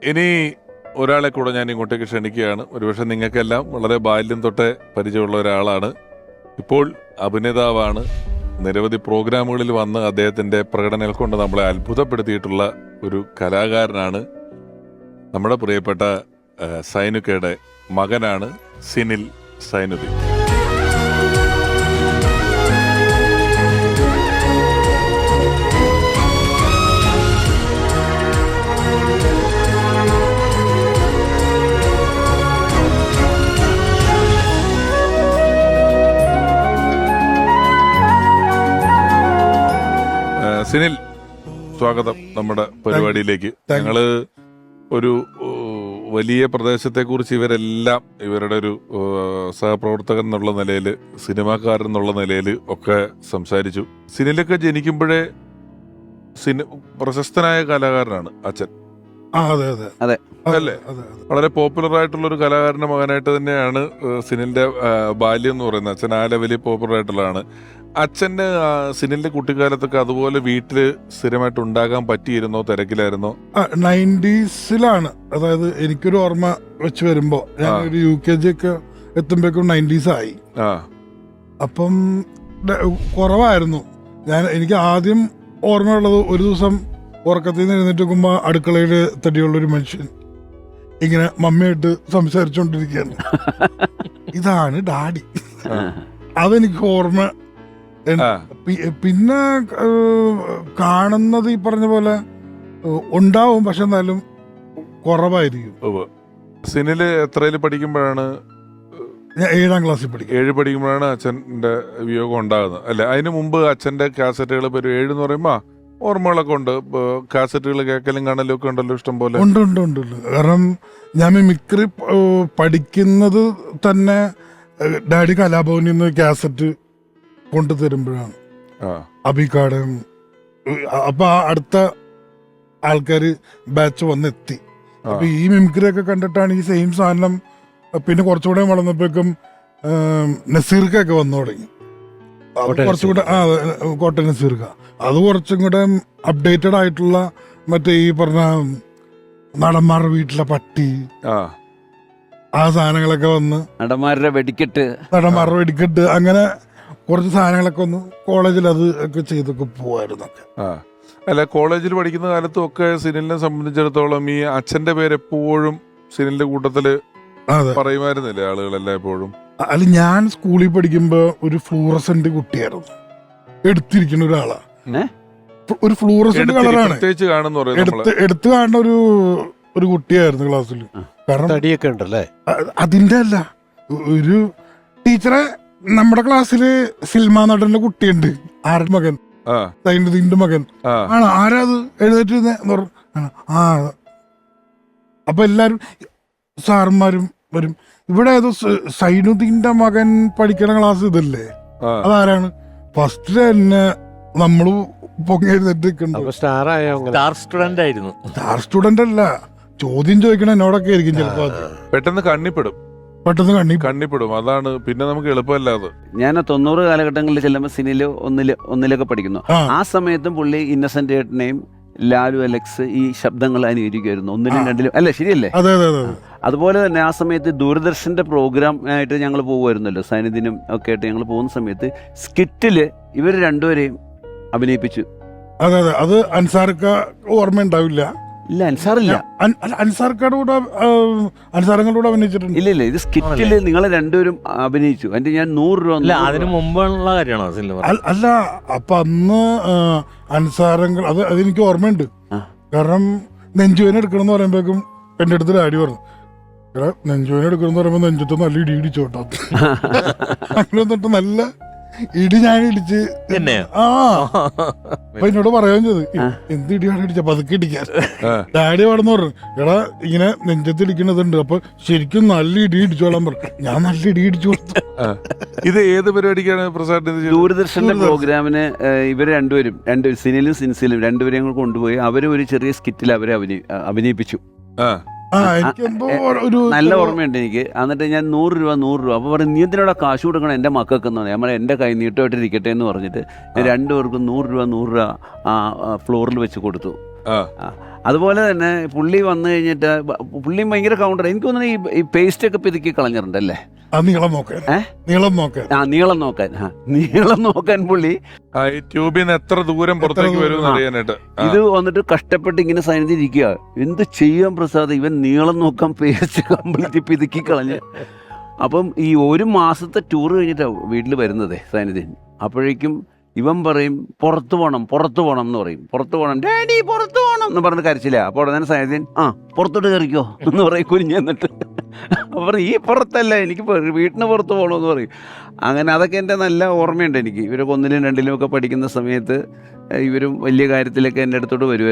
ഇനി ഒരാളെ കൂടെ ഞാൻ ഇങ്ങോട്ടേക്ക് ക്ഷണിക്കുകയാണ്. ഒരുപക്ഷെ നിങ്ങൾക്കെല്ലാം വളരെ ബാല്യം തൊട്ടേ പരിചയമുള്ള ഒരാളാണ്. ഇപ്പോൾ അഭിനേതാവാണ്. നിരവധി പ്രോഗ്രാമുകളിൽ വന്ന് അദ്ദേഹത്തിൻ്റെ പ്രകടനങ്ങൾ കൊണ്ട് നമ്മളെ അത്ഭുതപ്പെടുത്തിയിട്ടുള്ള ഒരു കലാകാരനാണ്. നമ്മുടെ പ്രിയപ്പെട്ട സൈനുക്കയുടെ മകനാണ് സിനിൽ സൈനുദ്ദീൻ. സിനിൽ, സ്വാഗതം നമ്മുടെ പരിപാടിയിലേക്ക്. ഞങ്ങള് ഒരു വലിയ പ്രദേശത്തെക്കുറിച്ച് ഇവരെല്ലാം ഇവരുടെ ഒരു സഹപ്രവർത്തകൻ എന്നുള്ള നിലയിൽ, സിനിമാക്കാരൻ എന്നുള്ള നിലയിൽ ഒക്കെ സംസാരിച്ചു. സിനിലൊക്കെ ജനിക്കുമ്പോഴേ പ്രശസ്തനായ കലാകാരനാണ് അച്ഛൻ. അല്ലേ? വളരെ പോപ്പുലർ ആയിട്ടുള്ള ഒരു കലാകാരന്റെ മകനായിട്ട് തന്നെയാണ് സിനിലിന്റെ ബാല്യം എന്ന് പറയുന്നത്. അച്ഛൻ ആ ലെവലിൽ പോപ്പുലർ ആയിട്ടുള്ളതാണ്. അച്ഛന്റെ സിനിലിന്റെ കുട്ടിക്കാലത്തൊക്കെ അതുപോലെ വീട്ടില് സ്ഥിരമായിട്ട് ഉണ്ടാകാൻ പറ്റിയിരുന്നോ? തിരക്കിലായിരുന്നോ? 90s അതായത് എനിക്കൊരു ഓർമ്മ വെച്ച് വരുമ്പോ ഞാൻ ഒരു UKG ഒക്കെ എത്തുമ്പോഴേക്കും 90s ആയി. അപ്പം കുറവായിരുന്നു. എനിക്ക് ആദ്യം ഓർമ്മയുള്ളത്, ഒരു ദിവസം ഉറക്കത്തിൽ നിന്ന് എഴുന്നേറ്റ് നോക്കുമ്പോ അടുക്കളയില് തടിയുള്ളൊരു മനുഷ്യൻ ഇങ്ങനെ മമ്മിയായിട്ട് സംസാരിച്ചോണ്ടിരിക്കുകയാണ്. ഇതാണ് ഡാഡി. അതെനിക്ക് ഓർമ്മ. പിന്നെ കാണുന്നത് ഈ പറഞ്ഞ പോലെ ഉണ്ടാവും, പക്ഷെ എന്നാലും കുറവായിരിക്കും. സിനില് എത്രയിൽ പഠിക്കുമ്പോഴാണ്? ഞാൻ 7ാം ക്ലാസ്സിൽ പഠിക്കും. 7 പഠിക്കുമ്പോഴാണ് അച്ഛൻ്റെ വിയോഗം ഉണ്ടാകുന്നത് അല്ലെ? അതിന് മുമ്പ് അച്ഛൻ്റെ കാസറ്റുകൾ ഇപ്പോൾ 7 എന്ന് പറയുമ്പോൾ ഓർമ്മകളൊക്കെ ഉണ്ട്. കാസറ്റുകൾ കേൾക്കലും കാണലും ഒക്കെ ഉണ്ടല്ലോ ഇഷ്ടം പോലെ. ഉണ്ട്. കാരണം ഞാൻ മിമിക്രി പഠിക്കുന്നത് തന്നെ ഡാഡി കലാഭവനിൽ നിന്ന് കാസറ്റ് കൊണ്ടുതരുമ്പോഴാണ്. അബിക്കാടൻ അപ്പൊ അടുത്ത ആൾക്കാര് ബാച്ച് വന്നെത്തി. അപ്പൊ ഈ മിമിക്രി ഒക്കെ കണ്ടിട്ടാണ് ഈ സെയിം സാധനം. പിന്നെ കുറച്ചുകൂടെ വളർന്നപ്പോഴേക്കും നസീർക്കൊക്കെ വന്നു തുടങ്ങി. കുറച്ചുകൂടെ കോട്ടയം നസീർക്ക, അത് കുറച്ചും കൂടെ അപ്ഡേറ്റഡ് ആയിട്ടുള്ള മറ്റേ ഈ പറഞ്ഞ നടന്മാരുടെ വീട്ടിലെ പട്ടി, ആ സാധനങ്ങളൊക്കെ വന്ന് നടന്മാരുടെ വെടിക്കെട്ട് അങ്ങനെ കുറച്ച് സാധനങ്ങളൊക്കെ വന്നു. കോളേജിൽ അത് ഒക്കെ ചെയ്തൊക്കെ പോവായിരുന്നു. അല്ല, കോളേജിൽ പഠിക്കുന്ന കാലത്തും ഒക്കെ സിനിലിനെ സംബന്ധിച്ചിടത്തോളം ഈ അച്ഛന്റെ പേര് എപ്പോഴും സിനിലിന്റെ കൂട്ടത്തില് പറയുമായിരുന്നില്ലേ ആളുകളെല്ലാം എപ്പോഴും? അല്ല, ഞാൻ സ്കൂളിൽ പഠിക്കുമ്പോ ഒരു ഫ്ലൂറസെന്റ് കുട്ടിയായിരുന്നു. എടുത്തിരിക്കുന്ന ഒരാളാ. ഒരു ഫ്ലൂറസെന്റ് കളറാണ് എടുത്തു കാണുന്ന ഒരു കുട്ടിയായിരുന്നു ക്ലാസ്സിൽ. കാരണം തടിയൊക്കെ ഉണ്ടല്ലേ? അതിന്റെ അല്ല, ഒരു ടീച്ചറെ നമ്മുടെ ക്ലാസ്സില് സിൽമാ നടന്റെ കുട്ടിയുണ്ട്. ആരുടെ മകൻ? സൈനുദ്ദീന്റെ മകൻ ആണ്. ആരാ അത് എഴുന്നേറ്റ്? അപ്പൊ എല്ലാരും സാറന്മാരും വരും. ഇവിടെ ഏതോ സൈനുദ്ദീന്റെ മകൻ പഠിക്കണ ക്ലാസ് ഇതല്ലേ? അതാരാണ്? ഫസ്റ്റ് തന്നെ നമ്മള് പൊങ്ങി എഴുന്നേറ്റ് സ്റ്റാർ സ്റ്റുഡന്റ് അല്ല, ചോദ്യം ചോദിക്കണ എന്നോടൊക്കെ ആയിരിക്കും ചിലപ്പോ. പെട്ടെന്ന് കണ്ണിപ്പെടും. അതാണ് പിന്നെ നമുക്ക് എളുപ്പമല്ലാതെ. ഞാൻ 90 കാലഘട്ടങ്ങളിൽ ചെല്ലുമ്പോൾ സിനില് ഒന്നിലൊക്കെ പഠിക്കുന്നു. ആ സമയത്തും പുള്ളി ഇന്നസെന്റ് ഏട്ടനെയും ലാലു അലക്സ് ഈ ശബ്ദങ്ങൾ അനുകരിക്കുമായിരുന്നു 1ലും 2ലും അല്ലേ? ശരിയല്ലേ? അതുപോലെ തന്നെ ആ സമയത്ത് ദൂരദർശന്റെ പ്രോഗ്രാം ആയിട്ട് ഞങ്ങൾ പോകുമായിരുന്നല്ലോ, സൈനുദ്ദീനും ഒക്കെ ആയിട്ട് ഞങ്ങൾ പോകുന്ന സമയത്ത് സ്കിറ്റില് ഇവർ രണ്ടുപേരെയും അഭിനയിപ്പിച്ചു. അതെ, അത് അൻസാർക്ക ഓർമ്മ ഉണ്ടാവില്ല. ഇല്ല, അൻസാറില്ല. അൻസാരങ്ങളോട് അഭിനയിച്ചിട്ടുണ്ട്. ഇല്ല, ഇത് സ്കിറ്റില് നിങ്ങൾ രണ്ടുപേരും അഭിനയിച്ചു. അതിന്റെ ഞാൻ 100 രൂപ. അതിന് മുമ്പുള്ള കാര്യമാണോ? അല്ല, അപ്പൊ അന്ന് അൻസാരങ്ങൾ അതെനിക്ക് ഓർമ്മയുണ്ട്. കാരണം നെഞ്ചുവേന എടുക്കണം എന്ന് പറയുമ്പോഴേക്കും എന്റെ അടുത്ത് ഡാഡി പറഞ്ഞു, എടാ നെഞ്ചുവേന എടുക്കണം പറയുമ്പോ നെഞ്ചത്ത് നല്ല ഇടി ഇടിച്ചോട്ടോ. അങ്ങനെ തൊട്ട് നല്ല ഇടി ഞാൻ ഇടിച്ച്. അപ്പൊ എന്നോട് പറയാൻ ചെയ്ത്, എന്ത് ഇടിയാണ് ഇടിച്ച പതുക്കെ ഇടിക്കാൻ. ഡാഡി പാടെന്ന് പറഞ്ഞു, എടാ ഇങ്ങനെ നെഞ്ചത്ത് ഇടിക്കണതുണ്ട്, അപ്പൊ ശരിക്കും നല്ല ഇടി ഇടിച്ചോളാൻ പറഞ്ഞു. ഞാൻ നല്ല ഇടി ഇടിച്ചു കൊടുത്തു. ഇത് ഏത് പരിപാടിക്കാണ് പ്രസാദ്? ദൂരദർശന്റെ പ്രോഗ്രാമിന് ഇവർ രണ്ടുപേരും സിനിലും സിൻസിലും രണ്ടുപേരെയും കൊണ്ടുപോയി അവര് ഒരു ചെറിയ സ്കിറ്റിൽ അവരെ അഭിനയിപ്പിച്ചു. നല്ല ഓർമ്മയുണ്ട് എനിക്ക്. എന്നിട്ട് ഞാൻ 100 രൂപ അപ്പൊ പറഞ്ഞു, നീ എന്തിനോടെ കാശ് കൊടുക്കണം എന്റെ മക്കൾക്കെന്ന് പറഞ്ഞു. നമ്മൾ എന്റെ കൈ നീട്ടമായിട്ടിരിക്കട്ടെ എന്ന് പറഞ്ഞിട്ട് ഞാൻ 2 പേർക്കും 100 രൂപ ആ ഫ്ലോറിൽ വെച്ച് കൊടുത്തു. ആ. അതുപോലെ തന്നെ പുള്ളി വന്നു കഴിഞ്ഞിട്ട് പുള്ളി ഭയങ്കര കൗണ്ടർ. എനിക്ക് തോന്നുന്നു ഈ പേസ്റ്റ് ഒക്കെ പിതുക്കി കളഞ്ഞിട്ടുണ്ടല്ലേ? ആ നീളം നോക്കാൻ നീളം നോക്കാൻ നീളം നോക്കാൻ പുള്ളി ഈ ട്യൂബിൽ നിന്ന് എത്ര ദൂരം പുറത്തേക്ക് വരും അറിയാനായിട്ട്. ഇത് വന്നിട്ട് കഷ്ടപ്പെട്ട് ഇങ്ങനെ സൈനിച്ചിരിക്കുക. എന്ത് ചെയ്യാൻ പ്രസാദ്, ഇവൻ നീളം നോക്കാൻ പേസ്റ്റ് കംപ്ലീറ്റ് പിതുക്കി കളഞ്ഞ്. അപ്പം ഈ 1 മാസത്തെ ടൂർ കഴിഞ്ഞിട്ടാണ് വീട്ടിൽ വരുന്നത് സൈനിധ്യൻ. അപ്പോഴേക്കും ഇവൻ പറയും പുറത്തു പോകണം എന്ന് പറയും. പുറത്തു പോകണം ഡാഡി, പുറത്തു പോകണം എന്ന് പറഞ്ഞ് കരച്ചില്ല. അപ്പോൾ ഉടനെ സൈനിധ്യൻ പുറത്തോട്ട് കയറിക്കോ എന്ന് പറയും കുനിഞ്ഞ് എന്നിട്ട്. അപ്പോൾ ഈ പുറത്തല്ല, എനിക്ക് വീട്ടിന് പുറത്ത് പോകണമെന്ന് പറയും. അങ്ങനെ അതൊക്കെ എൻ്റെ നല്ല ഓർമ്മയുണ്ട് എനിക്ക്. ഇവരൊക്കെ 1ലും 2ലും ഒക്കെ പഠിക്കുന്ന സമയത്ത് ഇവരും വലിയ കാര്യത്തിലൊക്കെ എൻ്റെ അടുത്തോട്ട് വരുമായിരുന്നു.